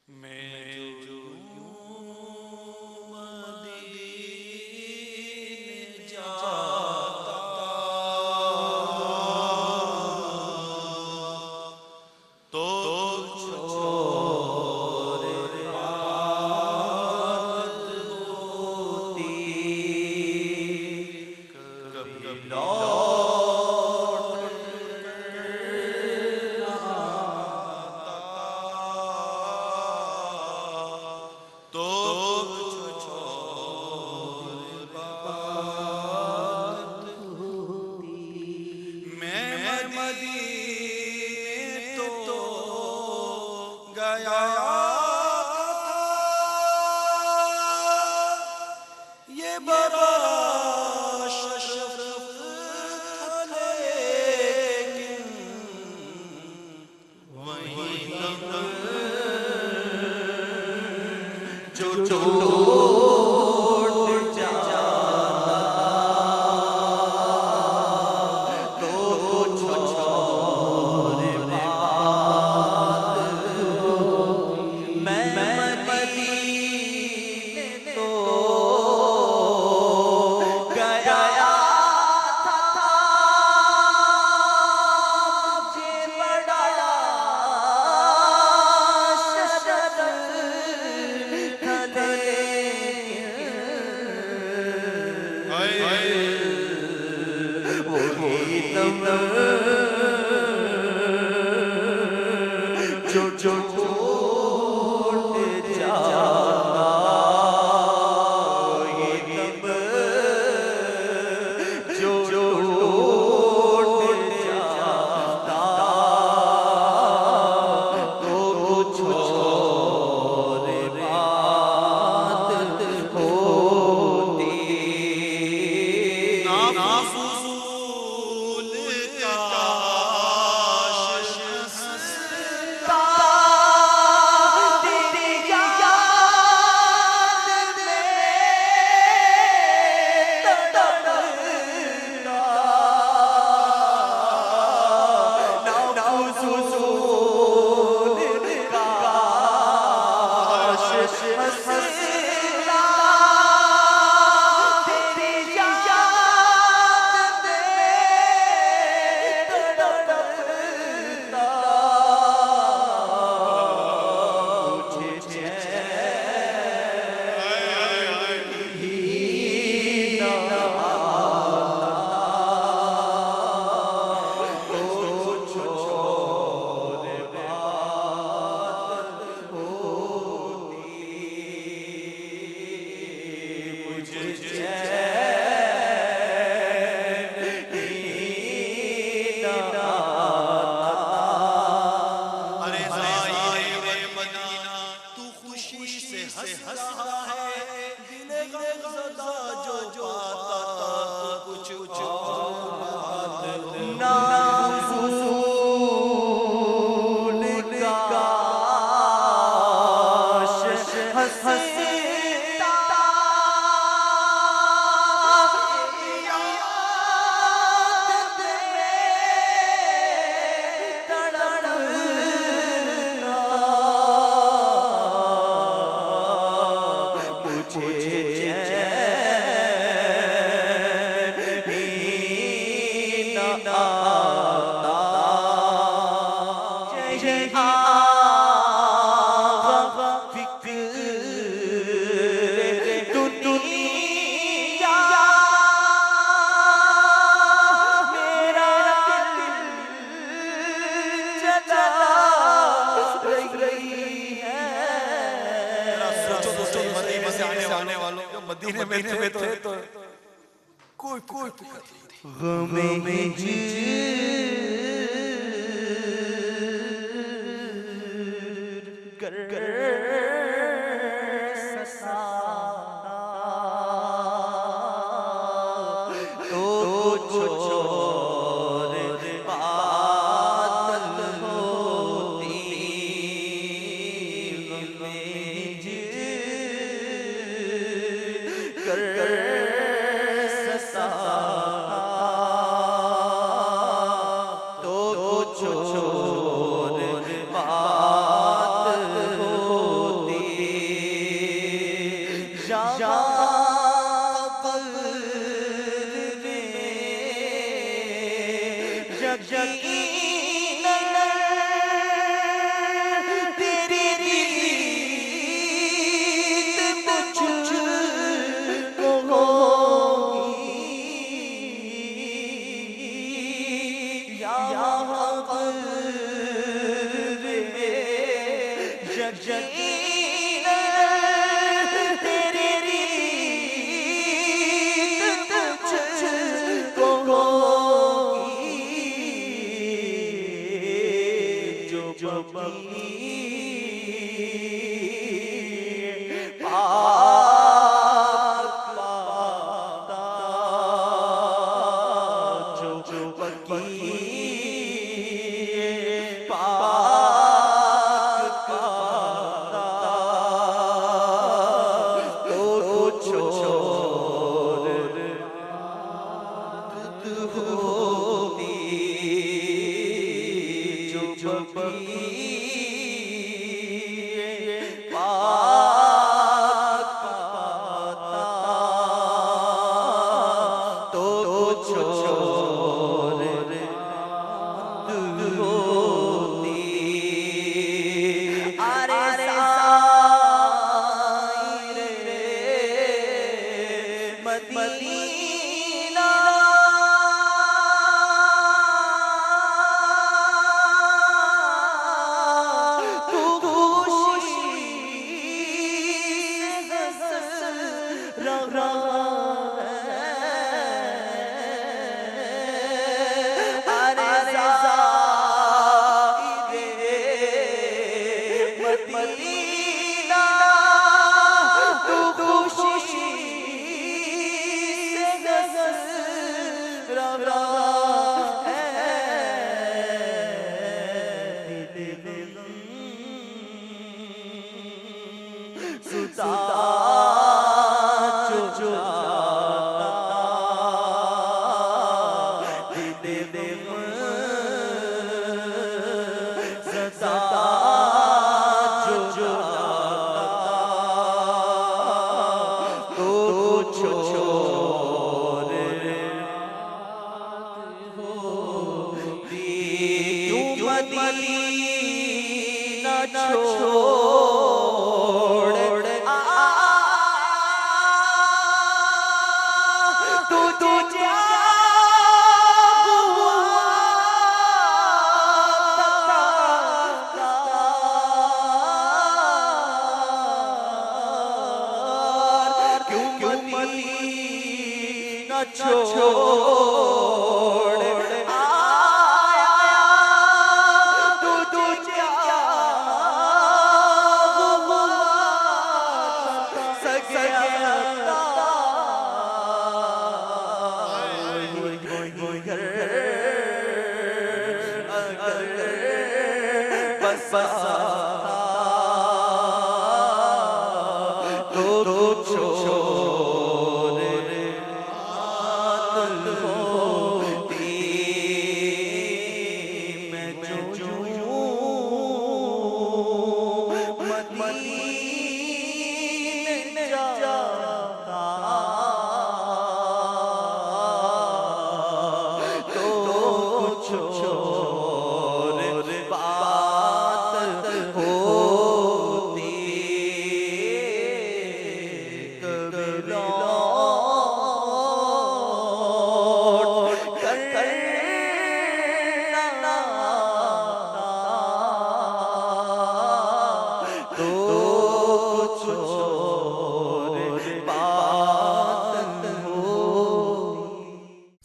میں جو یوں مدینے جاتا تو کچھ اور بات ہوتی، کبھی لوٹ تو کچھ اور بات ہوتی۔ میں مدینے تو گیا یہ بڑا شرف تھا، لیکن وہیں جو ٹوٹ جاتا تو کچھ اور بات ہوتی۔ میں مدینے تو گیا تھا، مجھے بڑا شرف تھا، وہی دم جو ٹوٹ جاتا، وہی دم جو ٹوٹ جاتا تو کچھ اور بات ہوتی۔ فضول کاش ہنستا تیری یاد میں تڑپتا، نہ فضول کاش ہنستا تیری یاد میں تڑپتا، مجھے چین ہی نہ آتا تو کچھ اور بات ہوتی۔ مجھے چین ہی نہ آتا۔ ارے ظاہر مدینہ تو خوشی سے ہنس رہا ہے، دل غم زدہ جو پاتا تو کچھ اور بات ہوتی۔ نہ فضول کاش ہنستا تیری یاد میں تڑپتا، مجھے چین ہی نہ آتا۔ آغا فکر دنیا میرا دل جلا رہی ہے۔ مدینے سے آنے والوں کو مدینے میں تھے تو کوئی فکر نہیں تھی۔ غم ہجر کر سسانا تو کچھ اور بات ہوتی۔ غم ہجر کر سسانا تو کچھ اور بات ہوتی۔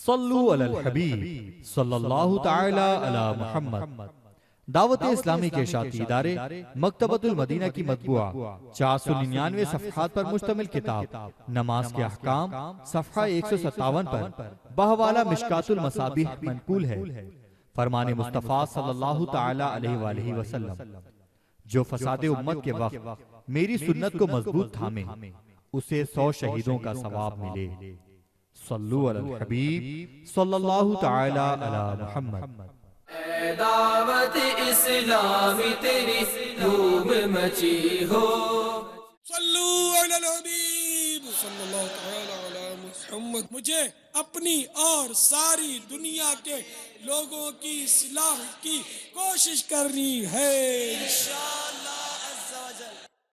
صلو علی الحبیب صلی اللہ تعالی علی محمد۔ دعوت اسلامی کے اشاعتی ادارے مکتبۃ المدینہ کی مطبوعہ 499 صفحات پر مشتمل کتاب نماز کے احکام صفحہ 157 پر بحوالہ مشکات المصابیح منقول ہے۔ فرمان مصطفیٰ صلی اللہ تعالی علیہ وآلہ وسلم، جو فساد امت کے وقت میری سنت کو مضبوط تھامے اسے 100 شہیدوں کا ثواب ملے۔ صلو علی الحبیب صلی اللہ تعالی علی محمد۔ اے دعوت اسلامی تیری دھوم مچی ہو، صلو علی الحبیب صلی اللہ تعالی علی محمد۔ محمد۔ مجھے اپنی اور ساری دنیا کے لوگوں کی اصلاح کی کوشش کرنی ہے۔